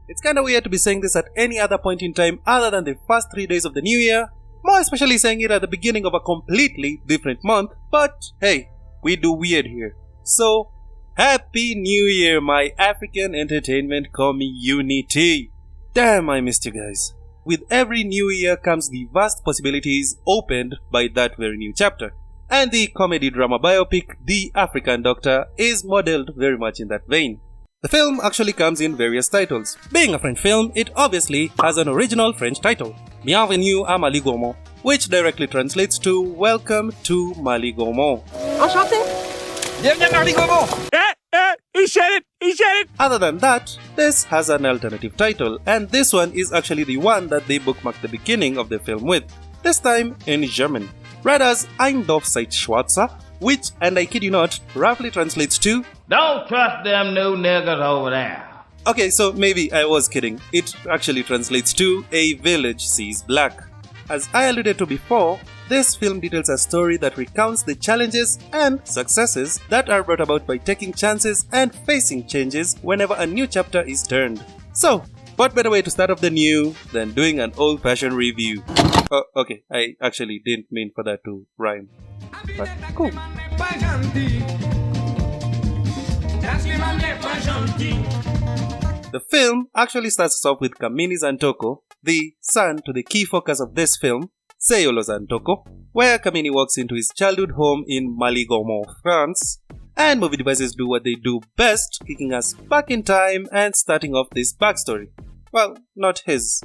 It's kinda weird to be saying this at any other point in time other than the first 3 days of the new year, more especially saying it at the beginning of a completely different month, but hey, we do weird here. So, Happy New Year, my African entertainment community! Damn, I missed you guys. With every new year comes the vast possibilities opened by that very new chapter. And the comedy drama biopic, The African Doctor, is modeled very much in that vein. The film actually comes in various titles. Being a French film, it obviously has an original French title, Bienvenue à Maligomo, which directly translates to Welcome to Maligomo. Enchanté! Bienvenue à Maligomo! He said it! Other than that, this has an alternative title, and this one is actually the one that they bookmarked the beginning of the film with, this time in German. Read as Ein Dorf seit Schwarzer, which, and I kid you not, roughly translates to Don't trust them new niggas over there. Okay, so maybe I was kidding. It actually translates to A Village Sees Black. As I alluded to before, this film details a story that recounts the challenges and successes that are brought about by taking chances and facing changes whenever a new chapter is turned. So, what better way to start off the new than doing an old-fashioned review? Oh, okay, I actually didn't mean for that to rhyme. But cool. The film actually starts us off with Kamini Zantoko, the son to the key focus of this film, Seyolo Zantoko, where Kamini walks into his childhood home in Maligomo, France, and movie devices do what they do best, kicking us back in time and starting off this backstory. Well, not his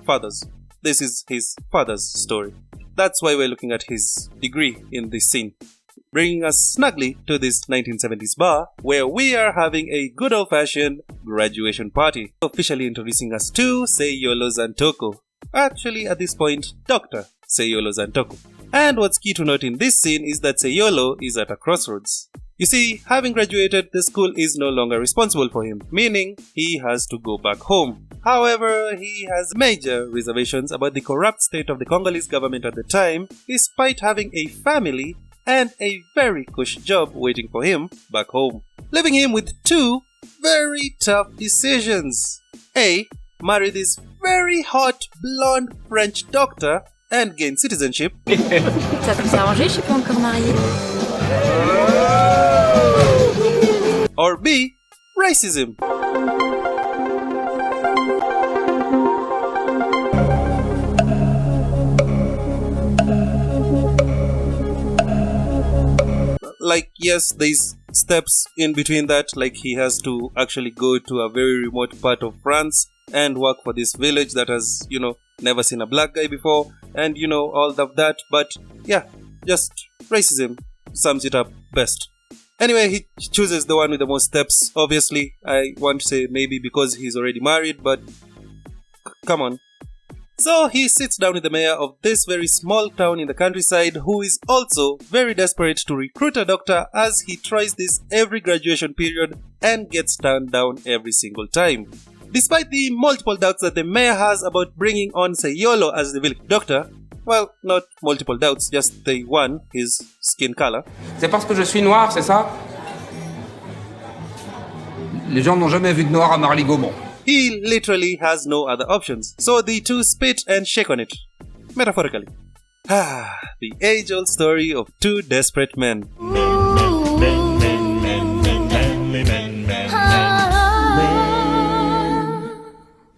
father's. This is his father's story. That's why we're looking at his degree in this scene. Bringing us snugly to this 1970s bar where we are having a good old-fashioned graduation party, officially introducing us to Seyolo Zantoko. Actually, at this point, Dr. Seyolo Zantoko. And what's key to note in this scene is that Seyolo is at a crossroads. You see, having graduated, the school is no longer responsible for him, meaning he has to go back home. However, he has major reservations about the corrupt state of the Congolese government at the time, despite having a family and a very cush job waiting for him back home, leaving him with two very tough decisions. A. Marry this very hot blonde French doctor and gain citizenship. Ça peut s'arranger, je suis pas encore mariée. Or B. Racism. Like, yes, there's steps in between that, like he has to actually go to a very remote part of France and work for this village that has, never seen a black guy before, and all of that, but yeah, just racism sums it up best. Anyway, he chooses the one with the most steps, obviously. I want to say maybe because he's already married, but come on. So he sits down with the mayor of this very small town in the countryside, who is also very desperate to recruit a doctor, as he tries this every graduation period and gets turned down every single time. Despite the multiple doubts that the mayor has about bringing on Seyolo as the village doctor, well, not multiple doubts, just the one, his skin color. C'est parce que je suis noir, c'est ça? Les gens n'ont jamais vu de noir à Marly-Gaumont. He literally has no other options, so the two spit and shake on it, metaphorically. The age-old story of two desperate men.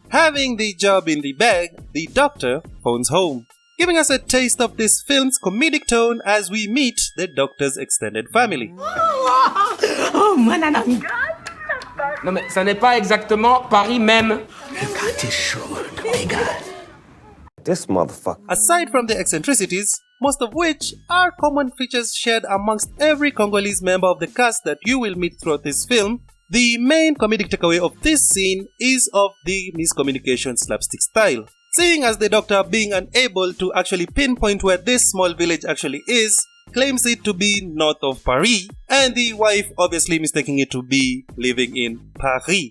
Having the job in the bag, the doctor phones home, giving us a taste of this film's comedic tone as we meet the doctor's extended family. Oh, mon ami. Non mais ça n'est pas exactement Paris même. Le gars est chaud, égal. This motherfucker. Aside from the eccentricities, most of which are common features shared amongst every Congolese member of the cast that you will meet throughout this film, the main comedic takeaway of this scene is of the miscommunication slapstick style. Seeing as the doctor, being unable to actually pinpoint where this small village actually is, claims it to be north of Paris, and the wife obviously mistaking it to be living in Paris.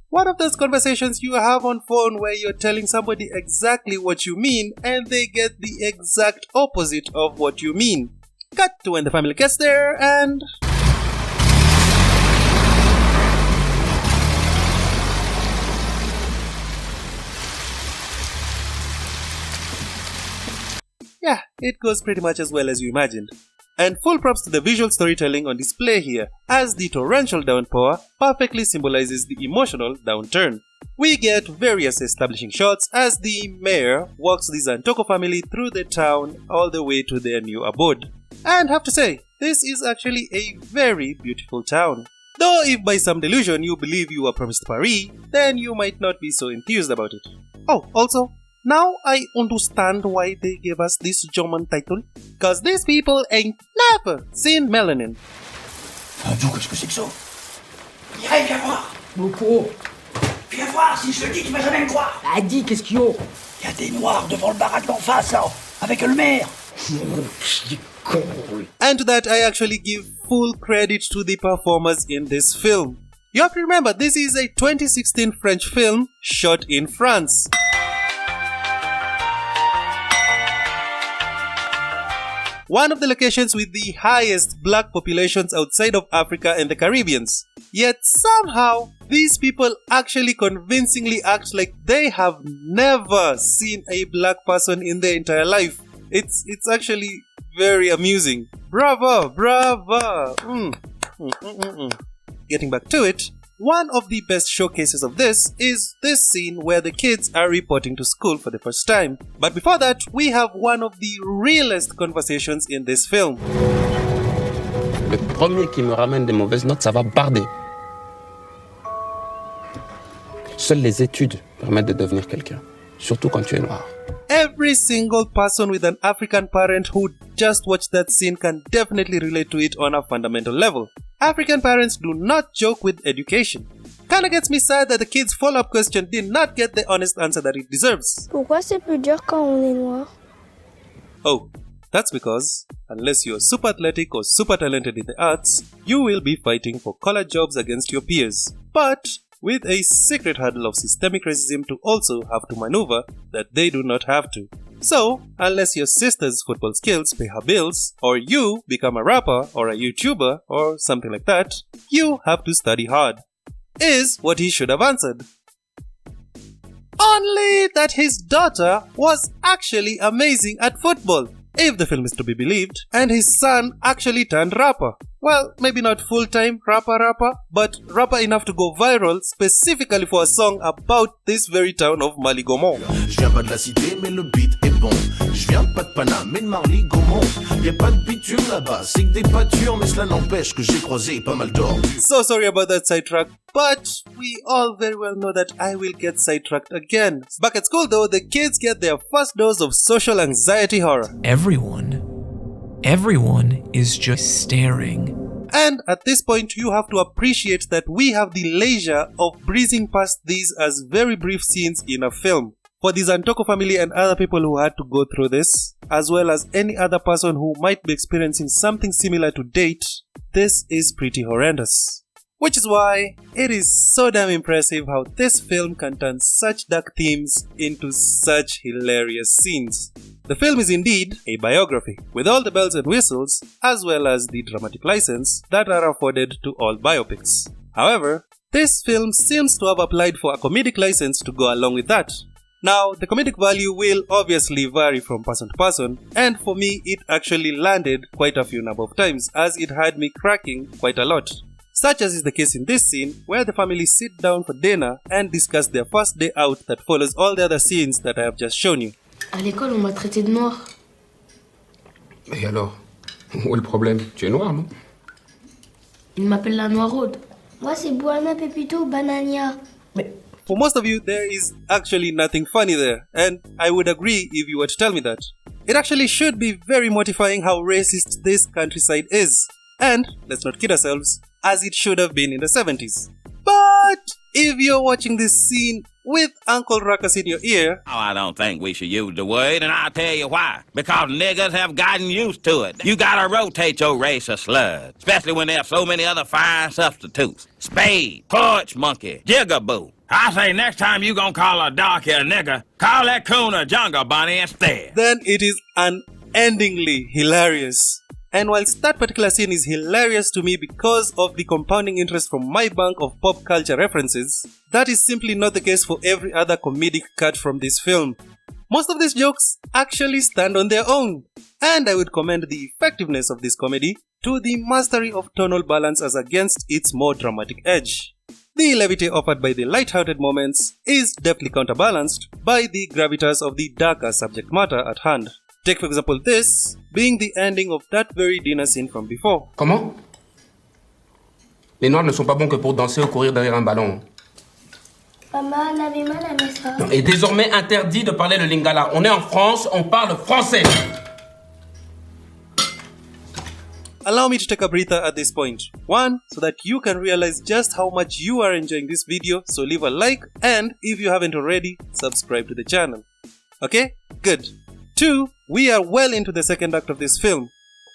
One of those conversations you have on phone where you're telling somebody exactly what you mean and they get the exact opposite of what you mean. Cut to when the family gets there and... yeah, it goes pretty much as well as you imagined. And full props to the visual storytelling on display here, as the torrential downpour perfectly symbolizes the emotional downturn. We get various establishing shots as the mayor walks the Zantoko family through the town all the way to their new abode. And have to say, this is actually a very beautiful town. Though if by some delusion you believe you are promised Paris, then you might not be so enthused about it. Oh, also, now I understand why they gave us this German title. Cause these people ain't never seen melanin. D'où qu'est-ce que c'est que ça? Mireille, viens voir. Beaucoup. Viens voir, si je te dis, tu vas jamais me croire. Bah, dis, qu'est-ce qu'il y a? Il y a des noirs devant le baraque d'en face, là, avec le maire. And to that I actually give full credit to the performers in this film. You have to remember, this is a 2016 French film shot in France. One of the locations with the highest black populations outside of Africa and the Caribbeans. Yet somehow, these people actually convincingly act like they have never seen a black person in their entire life. It's actually very amusing. Bravo, bravo. Getting back to it, one of the best showcases of this is this scene where the kids are reporting to school for the first time. But before that, we have one of the realest conversations in this film. Le premier qui me ramène des mauvaises notes, ça va barder. Seules les études permettent de devenir quelqu'un, surtout quand tu es noir. Every single person with an African parent who just watched that scene can definitely relate to it on a fundamental level. African parents do not joke with education. Kinda gets me sad that the kid's follow-up question did not get the honest answer that it deserves. Pourquoi c'est plus dur quand on est noir? Oh, that's because, unless you're super athletic or super talented in the arts, you will be fighting for college jobs against your peers. But with a secret hurdle of systemic racism to also have to maneuver that they do not have to. So, unless your sister's football skills pay her bills, or you become a rapper or a YouTuber or something like that, you have to study hard. Is what he should have answered. Only that his daughter was actually amazing at football, if the film is to be believed, and his son actually turned rapper. Well, maybe not full-time rapper, but rapper enough to go viral specifically for a song about this very town of Mali-Gaumont. Je viens pas de la cité, mais le beat est bon. Je viens pas de Paname, mais de Marly-Gaumont. Y'a pas de bitume là-bas, c'est que des pâtures, mais cela n'empêche que j'ai croisé pas mal d'or. So sorry about that sidetrack, but we all very well know that I will get sidetracked again. Back at school though, the kids get their first dose of social anxiety horror. Everyone is just staring. And at this point, you have to appreciate that we have the leisure of breezing past these as very brief scenes in a film. For the Zantoko family and other people who had to go through this, as well as any other person who might be experiencing something similar to date, this is pretty horrendous. Which is why it is so damn impressive how this film can turn such dark themes into such hilarious scenes. The film is indeed a biography, with all the bells and whistles, as well as the dramatic license that are afforded to all biopics. However, this film seems to have applied for a comedic license to go along with that. Now, the comedic value will obviously vary from person to person, and for me it actually landed quite a few number of times, as it had me cracking quite a lot. Such as is the case in this scene, where the family sit down for dinner and discuss their first day out that follows all the other scenes that I have just shown you. À l'école, on m'a traité de noir. Et alors? Où est le problème? Tu es noir, non? Ils m'appellent la noiraude. Moi, c'est Buana Pepito Banania. For most of you, there is actually nothing funny there, and I would agree if you were to tell me that. It actually should be very mortifying how racist this countryside is. And, let's not kid ourselves, as it should have been in the 70s. But if you're watching this scene with Uncle Ruckus in your ear... Oh, I don't think we should use the word, and I'll tell you why. Because niggas have gotten used to it. You gotta rotate your race of slurs, especially when there are so many other fine substitutes. Spade, porch monkey, jigaboo. I say next time you gonna call a darky a nigger, call that coon a jungle bunny instead. Then it is unendingly hilarious. And whilst that particular scene is hilarious to me because of the compounding interest from my bank of pop culture references, that is simply not the case for every other comedic cut from this film. Most of these jokes actually stand on their own, and I would commend the effectiveness of this comedy to the mastery of tonal balance as against its more dramatic edge. The levity offered by the light-hearted moments is deftly counterbalanced by the gravitas of the darker subject matter at hand. Take for example this being the ending of that very dinner scene from before. Comment? Les noirs ne sont pas bons que pour danser ou courir derrière un ballon. Maman, on avait mal à ça. Non, et désormais interdit de parler le lingala. On est en France, on parle français. Allow me to take a breather at this point. 1. So that you can realize just how much you are enjoying this video, so leave a like, and if you haven't already, subscribe to the channel. Okay? Good. 2. We are well into the second act of this film.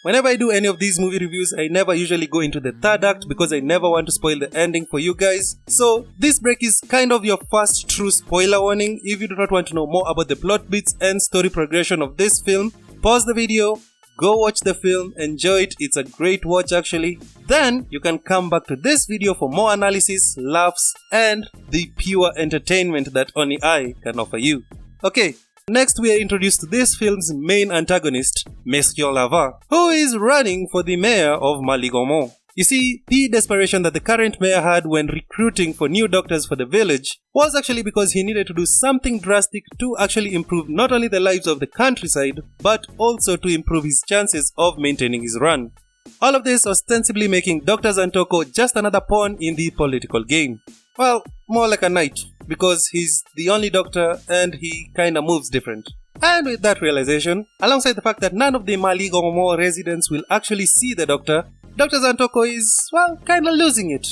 Whenever I do any of these movie reviews, I never usually go into the third act because I never want to spoil the ending for you guys. So this break is kind of your first true spoiler warning. If you do not want to know more about the plot beats and story progression of this film, pause the video, go watch the film, enjoy it, it's a great watch actually. Then you can come back to this video for more analysis, laughs, and the pure entertainment that only I can offer you. Okay. Next, we are introduced to this film's main antagonist, Monsieur Lava, who is running for the mayor of Maligomo. You see, the desperation that the current mayor had when recruiting for new doctors for the village was actually because he needed to do something drastic to actually improve not only the lives of the countryside, but also to improve his chances of maintaining his run. All of this ostensibly making Dr. Zantoko just another pawn in the political game. Well, more like a knight, because he's the only doctor and he kinda moves different. And with that realization, alongside the fact that none of the Maligomo residents will actually see the doctor, Dr. Zantoko is, well, kinda losing it.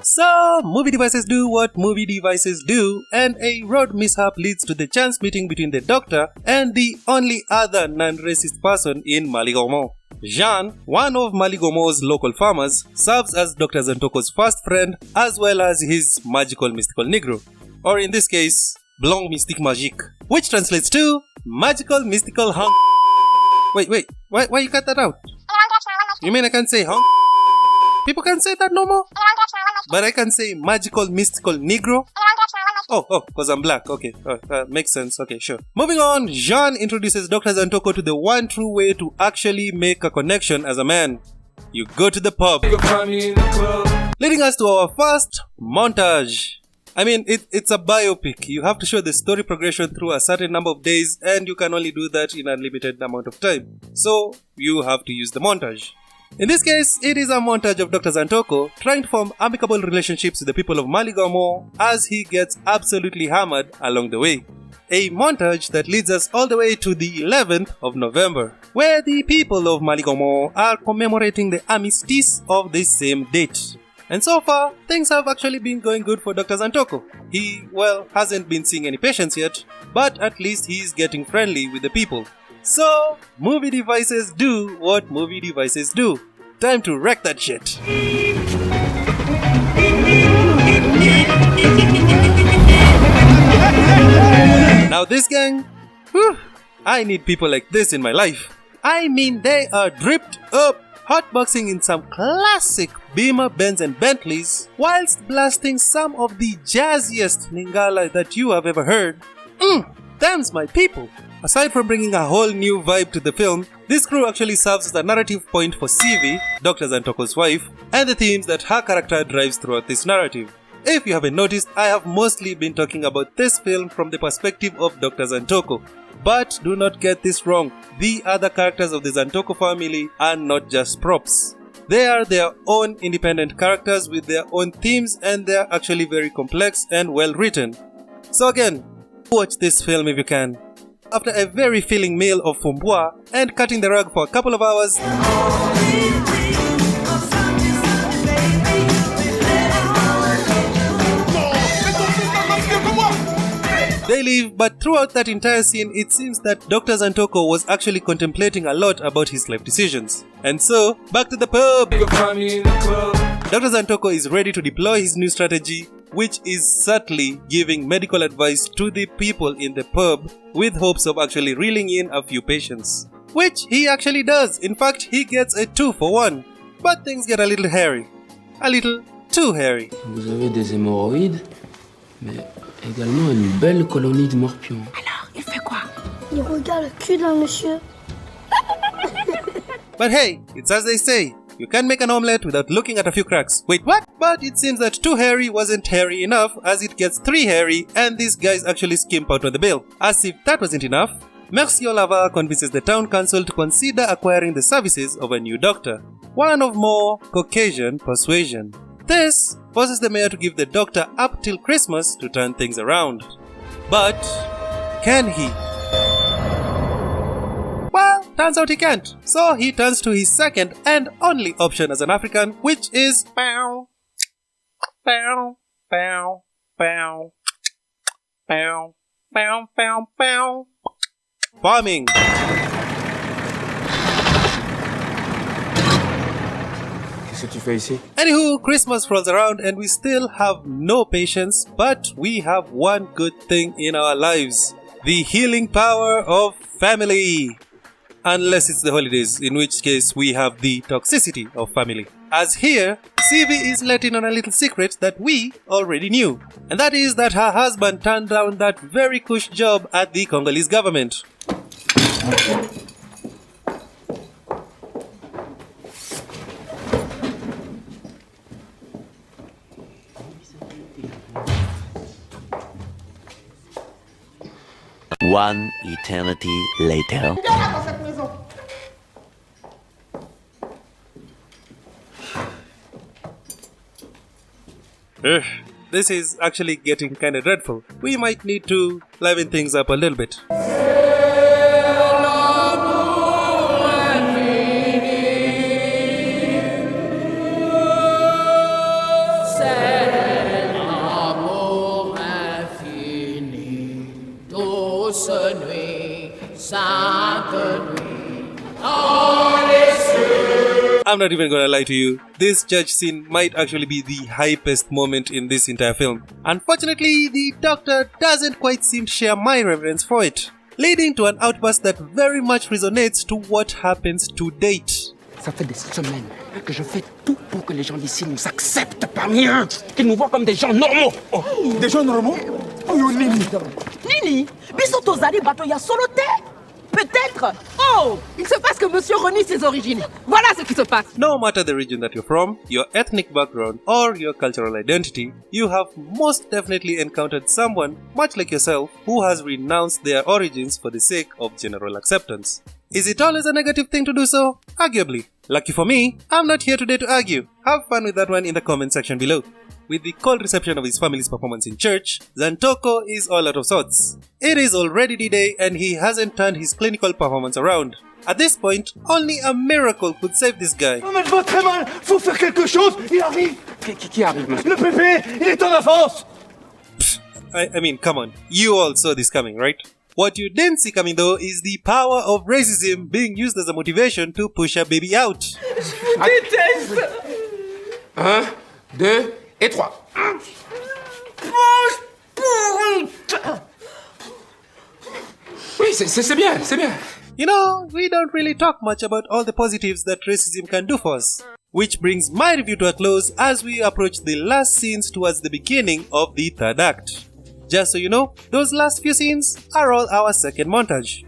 So, movie devices do what movie devices do, and a road mishap leads to the chance meeting between the doctor and the only other non-racist person in Maligomo. Jean, one of Maligomo's local farmers, serves as Dr. Zantoko's first friend as well as his magical mystical negro. Or in this case, Blanc Mystique Magique, which translates to magical mystical hunk. Wait, why you cut that out? You mean I can't say hunk? People can't say that no more? But I can say magical mystical negro? Oh, cause I'm black. Okay, makes sense. Okay, sure. Moving on, Jean introduces Dr. Zantoko to the one true way to actually make a connection as a man. You go to the pub. Leading us to our first montage. I mean, it's a biopic. You have to show the story progression through a certain number of days, and you can only do that in a limited amount of time. So, you have to use the montage. In this case, it is a montage of Dr. Zantoko trying to form amicable relationships with the people of Maligomo as he gets absolutely hammered along the way. A montage that leads us all the way to the 11th of November, where the people of Maligomo are commemorating the armistice of the same date. And so far, things have actually been going good for Dr. Zantoko. He, well, hasn't been seeing any patients yet, but at least he's getting friendly with the people. So, movie devices do what movie devices do. Time to wreck that shit. Now this gang, whew, I need people like this in my life. I mean, they are dripped up, hotboxing in some classic Beamer, Benz and Bentleys, whilst blasting some of the jazziest Lingala that you have ever heard. Them's my people. Aside from bringing a whole new vibe to the film, this crew actually serves as a narrative point for CV, Dr. Zantoko's wife, and the themes that her character drives throughout this narrative. If you haven't noticed, I have mostly been talking about this film from the perspective of Dr. Zantoko. But do not get this wrong, the other characters of the Zantoko family are not just props. They are their own independent characters with their own themes, and they are actually very complex and well written. So again, watch this film if you can. After a very filling meal of fumbois and cutting the rug for a couple of hours, they leave, but throughout that entire scene, it seems that Dr. Zantoko was actually contemplating a lot about his life decisions. And so, back to the pub! Dr. Zantoko is ready to deploy his new strategy, which is subtly giving medical advice to the people in the pub with hopes of actually reeling in a few patients. Which he actually does. In fact, he gets a 2-for-1. But things get a little hairy. A little too hairy. Vous avez des hémorroïdes? Mais également une belle colonie de morpions. Alors, il fait quoi? Il regarde le cul d'un monsieur. But hey, it's as they say, you can't make an omelette without looking at a few cracks. Wait, what? But it seems that 2 hairy wasn't hairy enough, as it gets 3 hairy and these guys actually skimp out on the bill. As if that wasn't enough, Merci Olava convinces the town council to consider acquiring the services of a new doctor, one of more Caucasian persuasion. This forces the mayor to give the doctor up till Christmas to turn things around. But can he? Well, turns out he can't. So he turns to his second and only option as an African, which is bow, bow, bow, bow, bow, bow, bow, bow. Farming. Qu'est-ce que tu fais ici? Anywho, Christmas rolls around and we still have no patience, but we have one good thing in our lives: the healing power of family. Unless it's the holidays, in which case we have the toxicity of family. As here, CV is letting on a little secret that we already knew, and that is that her husband turned down that very cush job at the Congolese government. One eternity later. This is actually getting kinda dreadful. We might need to liven things up a little bit. I'm not even gonna lie to you, this church scene might actually be the hypest moment in this entire film. Unfortunately, the doctor doesn't quite seem to share my reverence for it, leading to an outburst that very much resonates to what happens to date. Ça fait des semaines que je fais tout pour que les gens d'ici nous acceptent parmi eux, qu'ils nous voient comme des gens normaux. Oh, des gens normaux? Oh, yo, Nini. Nini, biso tozali bato ya solo te. Peut-être. Oh, il se passe que monsieur renie ses origines. Voilà ce qui se passe. No matter the region that you're from, your ethnic background, or your cultural identity, you have most definitely encountered someone, much like yourself, who has renounced their origins for the sake of general acceptance. Is it always a negative thing to do so? Arguably. Lucky for me, I'm not here today to argue. Have fun with that one in the comment section below. With the cold reception of his family's performance in church, Zantoko is all out of sorts. It is already D-Day and he hasn't turned his clinical performance around. At this point, only a miracle could save this guy. Oh, mais je vois très mal. Faut faire quelque chose. Il arrive. Qui arrive, monsieur? Le pépé, il est en avance. I mean, come on. You all saw this coming, right? What you didn't see coming though is the power of racism being used as a motivation to push a baby out. Déteste. 1, 2 et 3. Oui, c'est bien, c'est bien. You know, we don't really talk much about all the positives that racism can do for us. Which brings my review to a close as we approach the last scenes towards the beginning of the third act. Just so you know, those last few scenes are all our second montage.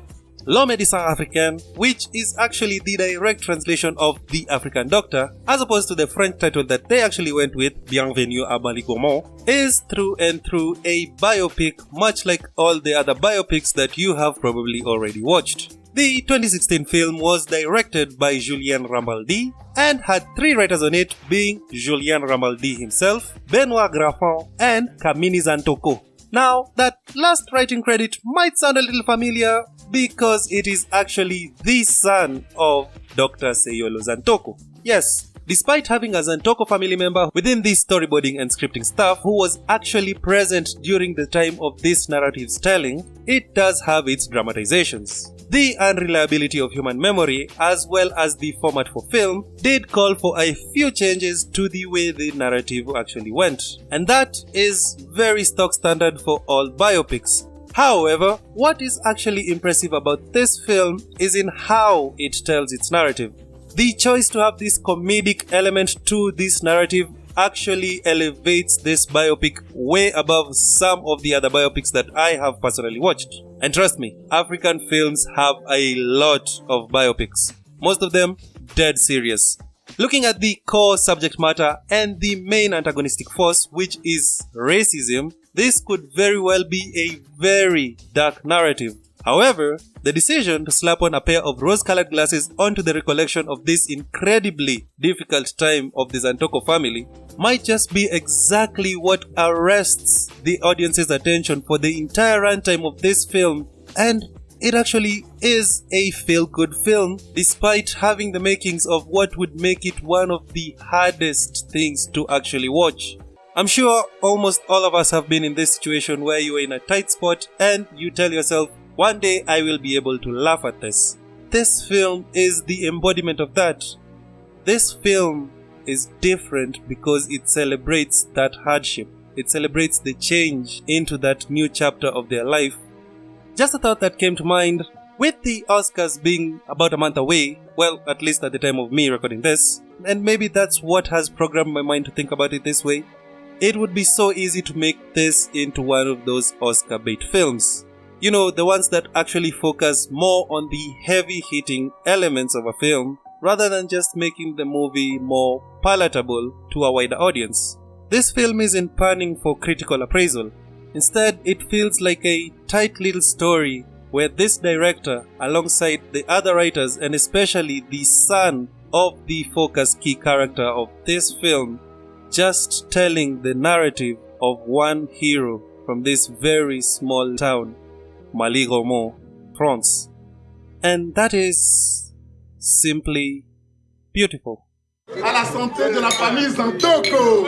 L'Homme Médecin Africain, which is actually the direct translation of The African Doctor, as opposed to the French title that they actually went with, Bienvenue à Maligourmand, is through and through a biopic much like all the other biopics that you have probably already watched. The 2016 film was directed by Julien Rambaldi and had 3 writers on it, being Julien Rambaldi himself, Benoit Graffon, and Kamini Zantoko. Now, that last writing credit might sound a little familiar because it is actually the son of Dr. Seyolo Zantoko. Yes, despite having a Zantoko family member within the storyboarding and scripting staff who was actually present during the time of this narrative's telling, it does have its dramatizations. The unreliability of human memory as well as the format for film did call for a few changes to the way the narrative actually went, and that is very stock standard for all biopics. However, what is actually impressive about this film is in how it tells its narrative. The choice to have this comedic element to this narrative actually elevates this biopic way above some of the other biopics that I have personally watched. And trust me, African films have a lot of biopics, most of them dead serious. Looking at the core subject matter and the main antagonistic force, which is racism, this could very well be a very dark narrative. However, the decision to slap on a pair of rose-colored glasses onto the recollection of this incredibly difficult time of the Zantoko family might just be exactly what arrests the audience's attention for the entire runtime of this film, and it actually is a feel-good film despite having the makings of what would make it one of the hardest things to actually watch. I'm sure almost all of us have been in this situation where you are in a tight spot and you tell yourself, one day I will be able to laugh at this. This film is the embodiment of that. This film is different because it celebrates that hardship. It celebrates the change into that new chapter of their life. Just a thought that came to mind, with the Oscars being about a month away, well, at least at the time of me recording this, and maybe that's what has programmed my mind to think about it this way, it would be so easy to make this into one of those Oscar bait films. You know, the ones that actually focus more on the heavy-hitting elements of a film rather than just making the movie more palatable to a wider audience. This film isn't panning for critical appraisal. Instead, it feels like a tight little story where this director, alongside the other writers and especially the son of the focus key character of this film, just telling the narrative of one hero from this very small town, Mali-Gaumont, France. And that is simply beautiful. À la santé de la famille Zantoko!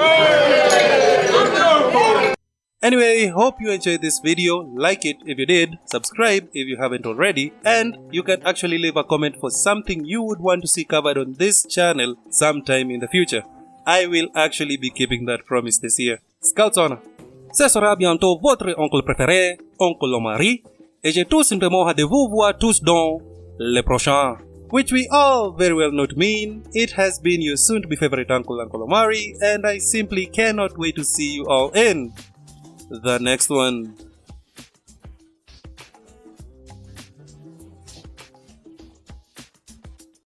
Anyway, hope you enjoyed this video. Like it if you did, subscribe if you haven't already, and you can actually leave a comment for something you would want to see covered on this channel sometime in the future. I will actually be keeping that promise this year. Scouts honor. Ce sera bientôt votre oncle préféré, Uncle Omari, et j'ai tout simplement hâte de vous voir tous dans le prochain. Which we all very well know to mean, it has been your soon-to-be favorite uncle, Uncle Omari, and I simply cannot wait to see you all in the next one.